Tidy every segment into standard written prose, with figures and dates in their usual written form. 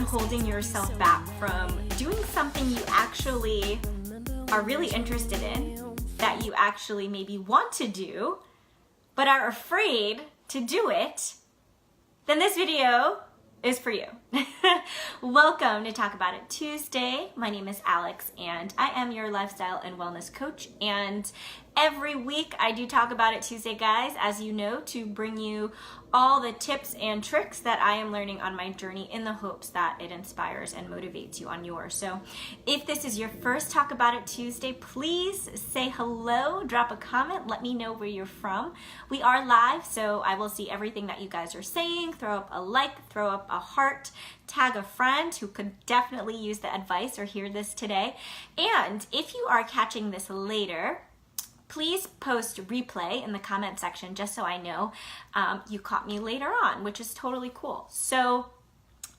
holding yourself back from doing something you actually are really interested in, that you actually maybe want to do, but are afraid to do it, then this video is for you. Welcome to Talk About It Tuesday. My name is Alex and I am your lifestyle and wellness coach. And every week I do Talk About It Tuesday, guys, as you know, to bring you all the tips and tricks that I am learning on my journey in the hopes that it inspires and motivates you on yours. So if this is your first Talk About It Tuesday, please say hello, drop a comment, let me know where you're from. We are live, so I will see everything that you guys are saying. Throw up a like, throw up a heart, tag a friend who could definitely use the advice or hear this today. And if you are catching this later, please post replay in the comment section just so I know you caught me later on, which is totally cool. So,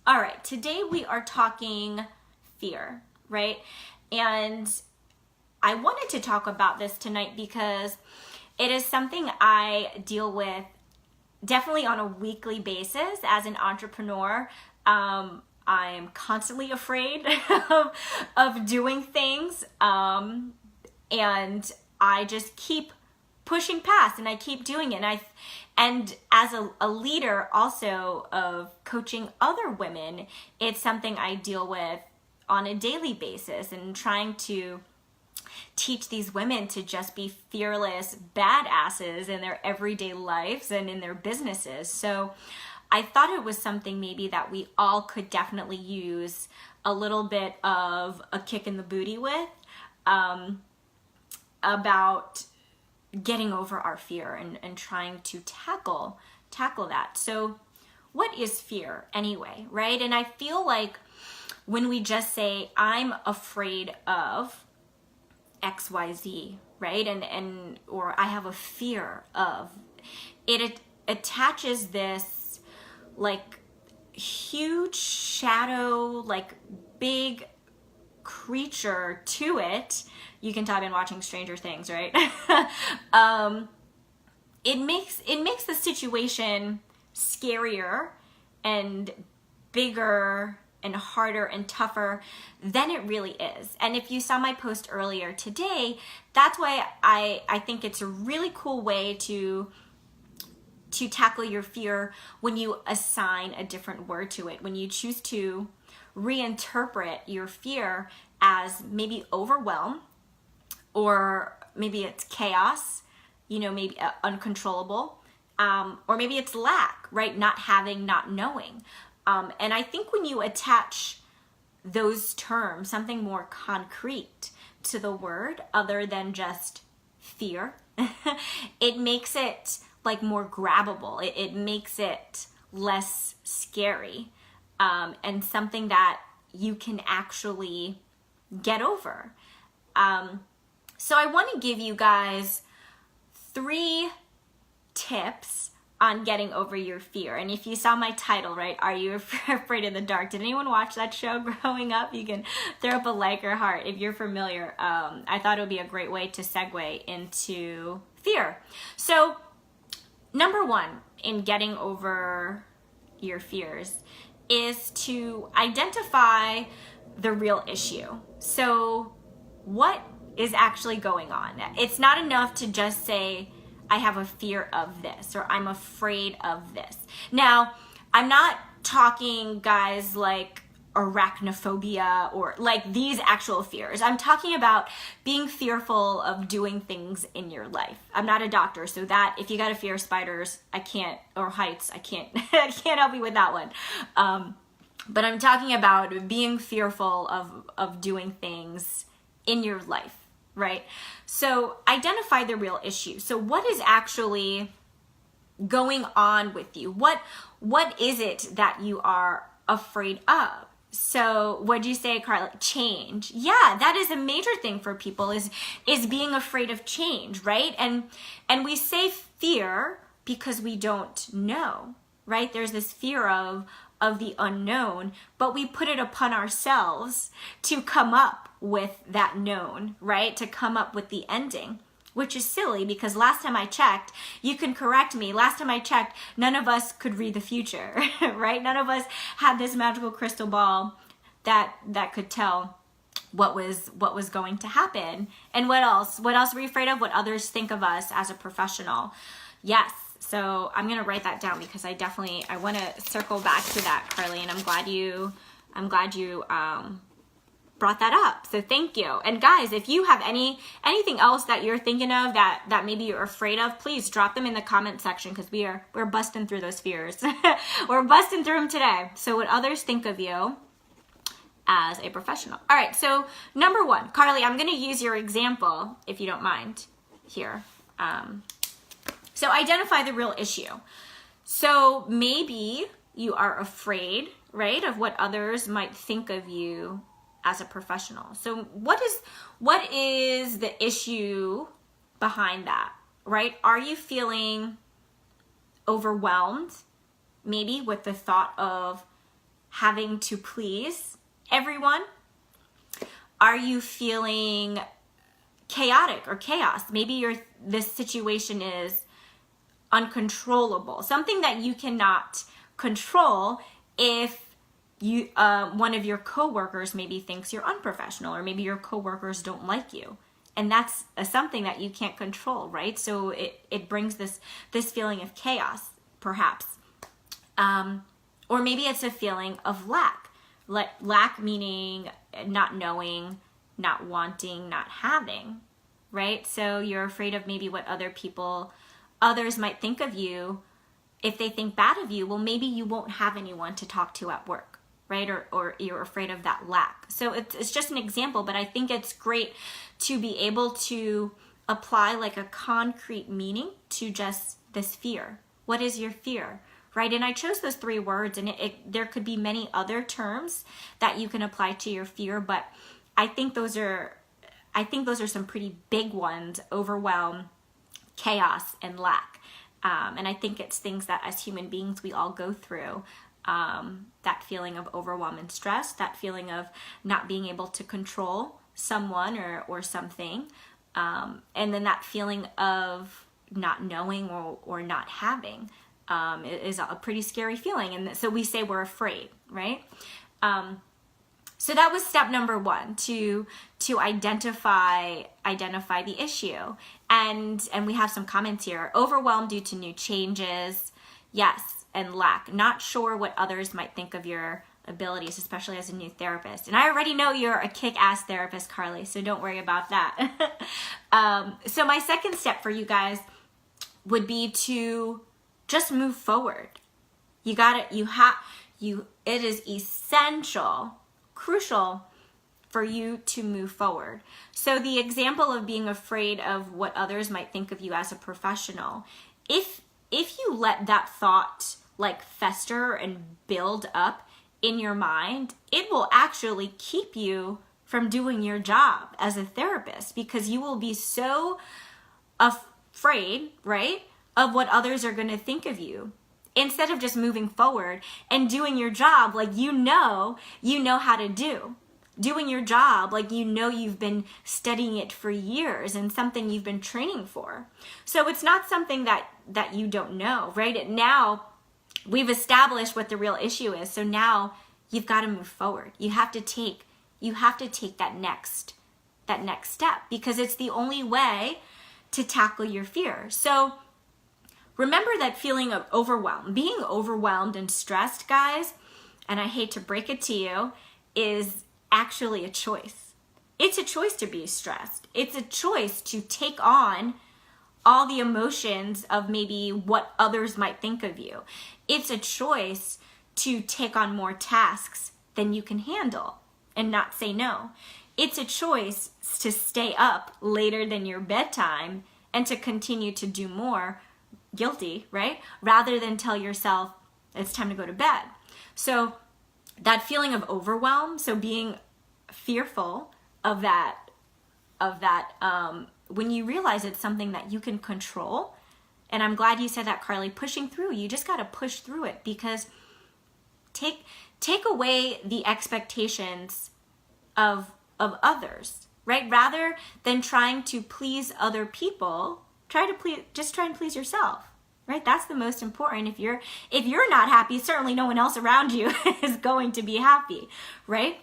all right, today we are talking fear, right? And I wanted to talk about this tonight because it is something I deal with definitely on a weekly basis as an entrepreneur. I'm constantly afraid of doing things, and I just keep pushing past and I keep doing it. And as a leader also of coaching other women, it's something I deal with on a daily basis and trying to teach these women to just be fearless badasses in their everyday lives and in their businesses. So I thought it was something maybe that we all could definitely use a little bit of a kick in the booty with, about getting over our fear and trying to tackle that. So what is fear anyway, right? And I feel like when we just say, I'm afraid of XYZ, right? And or I have a fear of, it attaches this like huge shadow, like big creature to it. You can tell I've been watching Stranger Things, right? It makes the situation scarier and bigger and harder and tougher than it really is. And if you saw my post earlier today, that's why I think it's a really cool way to tackle your fear when you assign a different word to it, when you choose to reinterpret your fear as maybe overwhelm, or maybe it's chaos, maybe uncontrollable, or maybe it's lack, right? Not having, not knowing. And I think when you attach those terms, something more concrete to the word other than just fear, it makes it like more grabbable. It makes it less scary, and something that you can actually get over. So I want to give you guys 3 tips on getting over your fear. And if you saw my title, right, Are You Afraid of the Dark? Did anyone watch that show growing up? You can throw up a like or heart if you're familiar. I thought it would be a great way to segue into fear. So number 1 in getting over your fears is to identify the real issue. So what is actually going on? It's not enough to just say, I have a fear of this, or I'm afraid of this. Now, I'm not talking, guys, like arachnophobia or like these actual fears. I'm talking about being fearful of doing things in your life. I'm not a doctor, so that if you got a fear of spiders, or heights, I can't help you with that one. But I'm talking about being fearful of doing things in your life, right? So identify the real issue. So what is actually going on with you? What is it that you are afraid of? So what'd you say, Carla? Change. Yeah, that is a major thing for people is being afraid of change, right? And we say fear because we don't know, right? There's this fear of the unknown, but we put it upon ourselves to come up with that known, right? To come up with the ending, which is silly because last time I checked, you can correct me, last time I checked, none of us could read the future, right? None of us had this magical crystal ball that could tell what was going to happen. And what else are we afraid of? What others think of us as a professional. Yes. So I'm gonna write that down because I want to circle back to that, Carly, and I'm glad you brought that up. So thank you. And guys, if you have anything else that you're thinking of that maybe you're afraid of, please drop them in the comment section because we're busting through those fears. We're busting through them today. So what others think of you as a professional. All right, so number 1, Carly, I'm going to use your example if you don't mind here. So identify the real issue. So maybe you are afraid, right, of what others might think of you as a professional. So what is the issue behind that, right? Are you feeling overwhelmed maybe with the thought of having to please everyone? Are you feeling chaotic or chaos? Maybe this situation is uncontrollable, something that you cannot control if one of your coworkers maybe thinks you're unprofessional, or maybe your coworkers don't like you, and that's something that you can't control, right? So it brings this feeling of chaos, perhaps, or maybe it's a feeling of lack meaning not knowing, not wanting, not having, right? So you're afraid of maybe what others might think of you. If they think bad of you, well, maybe you won't have anyone to talk to at work, right? Or you're afraid of that lack. So it's just an example, but I think it's great to be able to apply like a concrete meaning to just this fear. What is your fear, right? And I chose those 3 words, and there could be many other terms that you can apply to your fear, but I think those are some pretty big ones: overwhelm, chaos, and lack. And I think it's things that as human beings we all go through. That feeling of overwhelm and stress, that feeling of not being able to control someone or something, and then that feeling of not knowing or not having is a pretty scary feeling. And so we say we're afraid, right? So that was step number 1, to identify the issue. And we have some comments here. Overwhelmed due to new changes. Yes. And lack. Not sure what others might think of your abilities, especially as a new therapist. And I already know you're a kick-ass therapist, Carly, so don't worry about that. So my second step for you guys would be to just move forward. It is essential, crucial for you to move forward. So the example of being afraid of what others might think of you as a professional, if you let that thought like fester and build up in your mind, it will actually keep you from doing your job as a therapist, because you will be so afraid, right, of what others are going to think of you, instead of just moving forward and doing your job like you know how to do. Doing your job like you've been studying it for years and something you've been training for. So it's not something that you don't know, right? Now we've established what the real issue is. So now you've got to move forward. You have to take that next step, because it's the only way to tackle your fear. So remember that feeling of overwhelm. Being overwhelmed and stressed, guys, and I hate to break it to you, is actually a choice. It's a choice to be stressed. It's a choice to take on all the emotions of maybe what others might think of you. It's a choice to take on more tasks than you can handle and not say no. It's a choice to stay up later than your bedtime and to continue to do more, guilty, right? Rather than tell yourself it's time to go to bed. So that feeling of overwhelm, so being fearful of that, when you realize it's something that you can control, and I'm glad you said that, Carly, pushing through, you just got to push through it, because take away the expectations of others, right? Rather than trying to please other people, try and please yourself, right? That's the most important. If you're not happy, certainly no one else around you is going to be happy, right?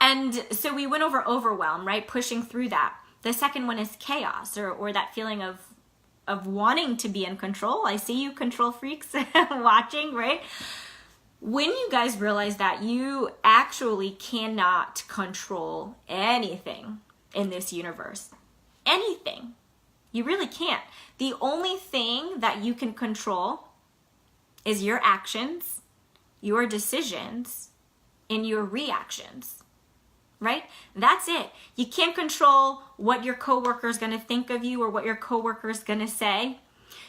And so we went over overwhelm, right? Pushing through that. The second one is chaos, or that feeling of wanting to be in control. I see you control freaks watching, right? When you guys realize that you actually cannot control anything in this universe, anything, you really can't. The only thing that you can control is your actions, your decisions, and your reactions. Right? That's it. You can't control what your coworker is going to think of you or what your coworker is going to say.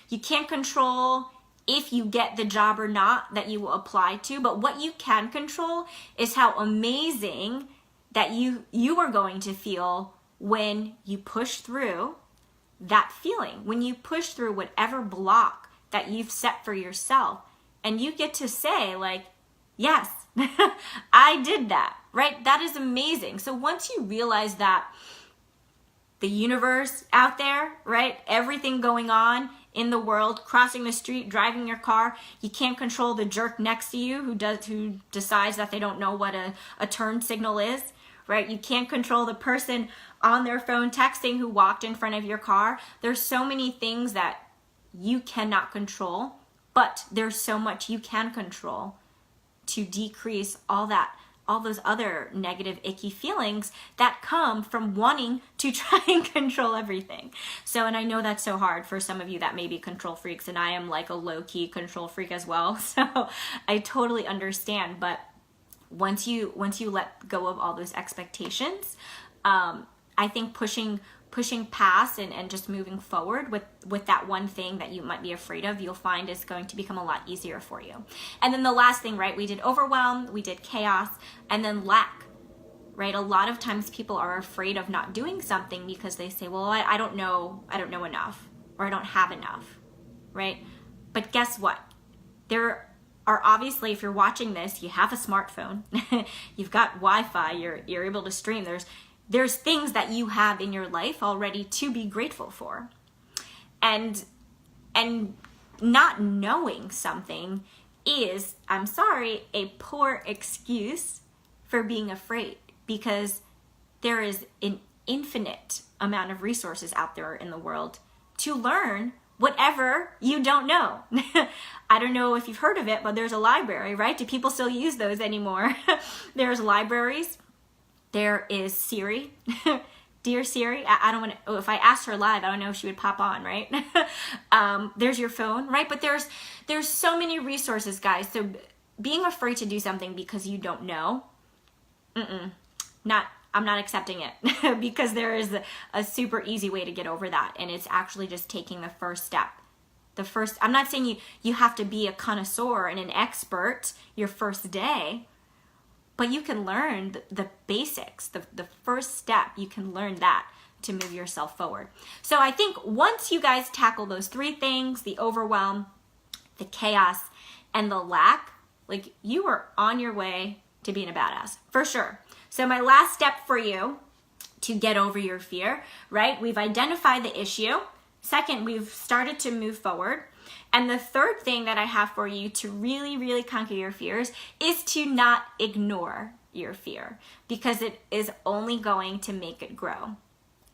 You can't control if you get the job or not that you will apply to, but what you can control is how amazing that you are going to feel when you push through that feeling, when you push through whatever block that you've set for yourself, and you get to say like, yes, I did that, right? That is amazing. So once you realize that the universe out there, right? Everything going on in the world, crossing the street, driving your car, you can't control the jerk next to you who decides that they don't know what a turn signal is, right? You can't control the person on their phone texting who walked in front of your car. There's so many things that you cannot control, but there's so much you can control to decrease all those other negative, icky feelings that come from wanting to try and control everything. So, and I know that's so hard for some of you that may be control freaks, and I am like a low-key control freak as well. So I totally understand. But once you let go of all those expectations, I think pushing past and just moving forward with that one thing that you might be afraid of, you'll find is going to become a lot easier for you. And then the last thing, right? We did overwhelm, we did chaos, and then lack, right? A lot of times people are afraid of not doing something because they say, well, I don't know enough, or I don't have enough, right? But guess what? There are obviously, if you're watching this, you have a smartphone, you've got Wi-Fi, you're able to stream. There's things that you have in your life already to be grateful for. And not knowing something is, I'm sorry, a poor excuse for being afraid, because there is an infinite amount of resources out there in the world to learn whatever you don't know. I don't know if you've heard of it, but there's a library, right? Do people still use those anymore? There's libraries. There is Siri, dear Siri. I don't want to, if I asked her live, I don't know if she would pop on, right? There's your phone, right? But there's so many resources, guys. So being afraid to do something because you don't know, I'm not accepting it because there is a super easy way to get over that. And it's actually just taking the first step. I'm not saying you have to be a connoisseur and an expert your first day, but you can learn the basics, the first step. You can learn that to move yourself forward. So I think once you guys tackle those three things, the overwhelm, the chaos, and the lack, like, you are on your way to being a badass, for sure. So my last step for you to get over your fear, right? We've identified the issue. Second, we've started to move forward. And the third thing that I have for you to really, really conquer your fears is to not ignore your fear, because it is only going to make it grow.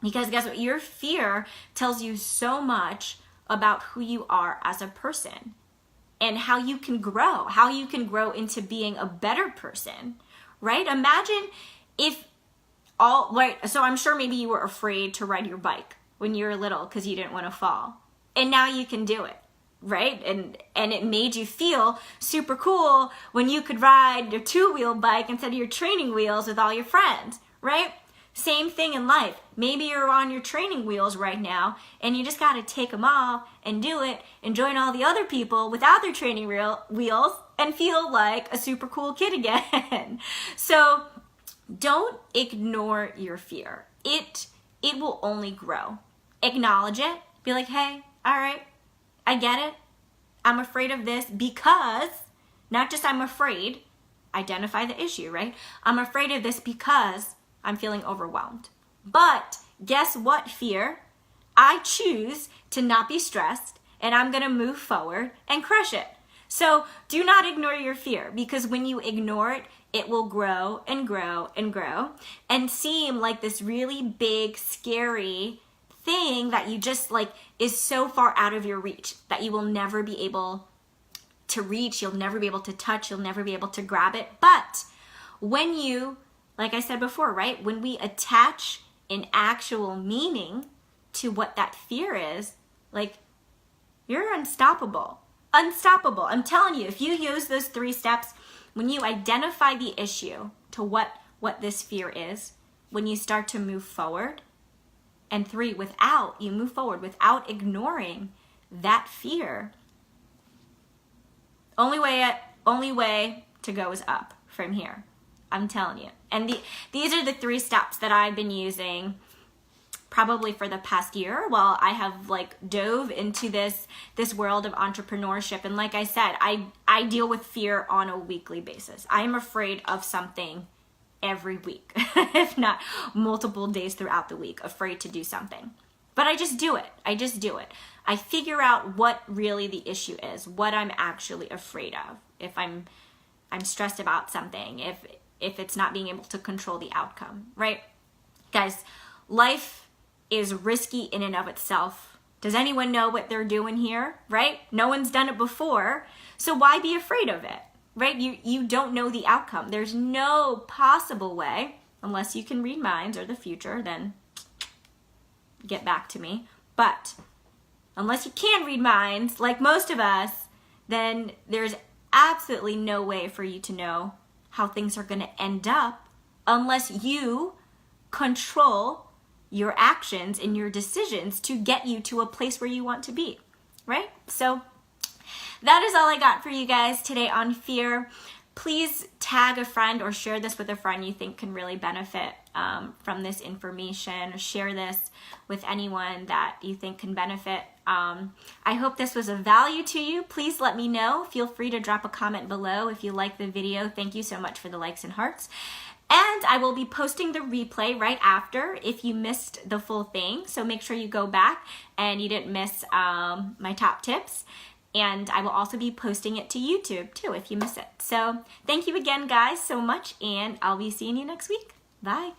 Because guess what? Your fear tells you so much about who you are as a person and how you can grow into being a better person, right? Imagine if so I'm sure maybe you were afraid to ride your bike when you were little because you didn't want to fall. And now you can do it. Right? And it made you feel super cool when you could ride your two-wheel bike instead of your training wheels with all your friends, right? Same thing in life. Maybe you're on your training wheels right now and you just got to take them off and do it and join all the other people without their training wheels and feel like a super cool kid again. So don't ignore your fear. It will only grow. Acknowledge it. Be like, hey, all right, I get it. I'm afraid of this because, not just I'm afraid, identify the issue, right? I'm afraid of this because I'm feeling overwhelmed, But guess what, fear? I choose to not be stressed, and I'm gonna move forward and crush it. So do not ignore your fear, because when you ignore it, it will grow and grow and grow and seem like this really big, scary thing that you just like is so far out of your reach that you will never be able to reach, you'll never be able to touch, you'll never be able to grab it. But when you, like I said before, right? When we attach an actual meaning to what that fear is, like, you're unstoppable. Unstoppable. I'm telling you, if you use those 3 steps, when you identify the issue to what this fear is, when you start to move forward, and 3, you move forward without ignoring that fear, only way to go is up from here. I'm telling you. And these are the 3 steps that I've been using probably for the past year while I have like dove into this world of entrepreneurship. And like I said, I deal with fear on a weekly basis. I am afraid of something every week, if not multiple days throughout the week, afraid to do something. But I just do it. I figure out what really the issue is, what I'm actually afraid of. If I'm stressed about something, if it's not being able to control the outcome, right? Guys, life is risky in and of itself. Does anyone know what they're doing here, right? No one's done it before, so why be afraid of it, right? You don't know the outcome. There's no possible way, unless you can read minds or the future, then get back to me. But unless you can read minds, like most of us, then there's absolutely no way for you to know how things are going to end up unless you control your actions and your decisions to get you to a place where you want to be, right? So that is all I got for you guys today on fear. Please tag a friend or share this with a friend you think can really benefit from this information, or share this with anyone that you think can benefit. I hope this was of value to you. Please let me know. Feel free to drop a comment below if you like the video. Thank you so much for the likes and hearts. And I will be posting the replay right after if you missed the full thing. So make sure you go back and you didn't miss my top tips. And I will also be posting it to YouTube too if you miss it. So thank you again, guys, so much. And I'll be seeing you next week. Bye.